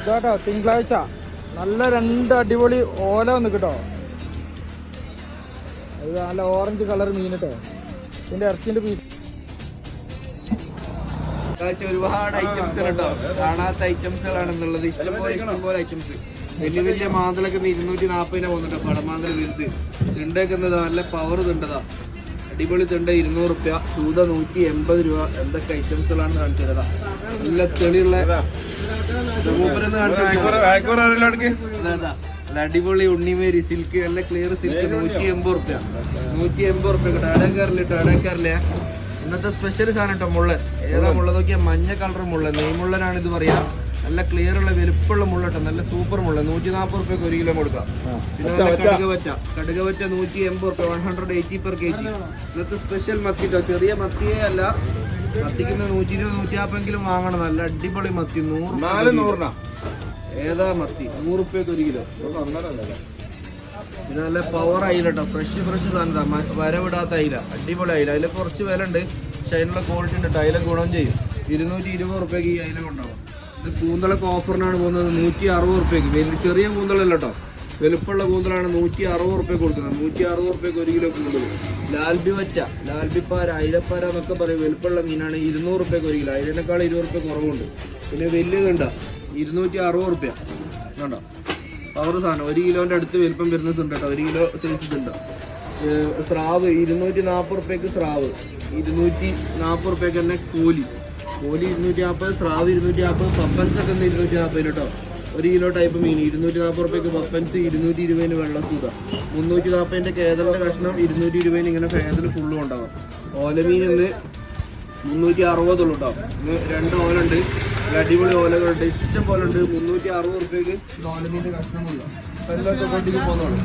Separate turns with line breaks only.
ഇതാട്ടോ തിങ്കളാഴ്ച നല്ല 2 അടിപൊളി ഓല വന്ന് കേട്ടോ. ഇത് നല്ല ഓറഞ്ച് കളർ മീൻ കേട്ടോ. ഇതിന്റെ ഇറച്ചിന്റെ പീസ്
ഒരുപാട് ഐറ്റംസ് കേട്ടോ. കാണാത്ത ഐറ്റംസുകളാണെന്നുള്ളത്. ഇഷ്ടംപോലെ ഐറ്റംസ്. വലിയ വലിയ മാന്തലൊക്കെ 240 പോകുന്നുണ്ടോ. പടമാന്തല വലുത് തിണ്ടേക്കുന്നത് നല്ല പവർ തിണ്ടതാ. അടിപൊളി തിണ്ട 200 റുപ്യ. ചൂത 180 രൂപ. എന്തൊക്കെ ഐറ്റംസുകളാണ് കാണിച്ചു തരാ. നല്ല തെളിയുള്ള അടിപൊളി ഉണ്ണിമേരി സിൽക്ക് നല്ല ക്ലിയർ സിൽക്ക് 180 റുപ്യ. 180 റുപ്യ കേട്ടോ. അടക്കാറില്ല. ഇന്നത്തെ സ്പെഷ്യൽ സാധനം കേട്ടോ. മുള്ളൻ ഏതാ മുള്ള നോക്കിയാൽ മഞ്ഞ കളർ മുള്ളൻ. നെയ്മുള്ളനാണ് ഇത് പറയാ. നല്ല ക്ലിയർ ഉള്ള വലുപ്പമുള്ള മുള്ളട്ടോ. നല്ല സൂപ്പർ മുള്ള. 140 റുപ്യക്ക് 1 കിലോ കൊടുക്കാം. പിന്നെ നല്ല കടുകവറ്റ 180 റുപ്യ. 180 പെർ kg. ഇന്നത്തെ സ്പെഷ്യൽ മത്തി കേട്ടോ. ചെറിയ മത്തിയേ അല്ല. മത്തിക്കുന്ന 120 150 വാങ്ങണം. നല്ല അടിപൊളി മത്തി 100 ഏതാ മത്തി 100 റുപ്യക്ക് 1 കിലോ. ഇത് നല്ല പവർ അയില കേട്ടോ. ഫ്രഷ് സാധനം. വരവിടാത്ത അയില. അടിപൊളി അയില. അതിൽ കുറച്ച് വില ഉണ്ട്. പക്ഷെ അതിനുള്ള ക്വാളിറ്റി ഉണ്ട്. അയില ഗുണം ചെയ്യും. 220 റുപ്യക്ക് ഈ അയില കൊണ്ടാവും. ഇത് കൂന്തളൊക്കെ ഓഫറിനാണ് പോകുന്നത്. 160 റുപ്യക്ക്. ചെറിയ കൂന്തളല്ല കേട്ടോ. വലുപ്പമുള്ള കൂന്തലാണ് 160 റുപ്യക്ക് കൊടുക്കുന്നത്. 160 റുപ്യക്ക് 1 കിലോ കൂന്തൽ. ലാൽബിപ്പാര അയിലപ്പാര എന്നൊക്കെ പറയും. വലുപ്പമുള്ള മീനാണ്. 200 റുപ്യക്ക് 1 കിലോ. അതിനേക്കാൾ 20 റുപ്യ കുറവുണ്ട്. പിന്നെ വലിയതുണ്ട 260 റുപ്യ കണ്ടോ. പവർ സാധനം. 1 കിലോന്റെ അടുത്ത് വലുപ്പം വരുന്നത് ഉണ്ട് കേട്ടോ. 1 കിലോ സൈസ് ഇതുണ്ട്. സ്രാവ് 240 റുപ്യക്ക് സ്രാവ്. 240 റുപ്യക്ക് തന്നെ കോലി 240. സ്രാവ് 240. പപ്പൻസൊക്കെ 240 കേട്ടോ. 1 കിലോ ടൈപ്പ് മീൻ 240 റുപ്യക്ക് പപ്പൻസ്. 220 വെള്ളസൂത. 340 കേദറിന്റെ കഷ്ണം. 220 ഇങ്ങനെ ഫേദൽ ഫുള്ളും ഉണ്ടാവും. ഓലമീൻ ഇന്ന് 360 ഉള്ളൂ കേട്ടോ. ഇന്ന് 2 ഓലുണ്ട്. അടിപൊളി ഓലകളുണ്ട്. ഇഷ്ടം പോലെ ഉണ്ട്. 360 റുപ്യക്ക് ഓലമീൻ്റെ കഷ്ണമുണ്ടോ. എല്ലാം കൊണ്ടിക്ക് പോകുന്നതാണ്.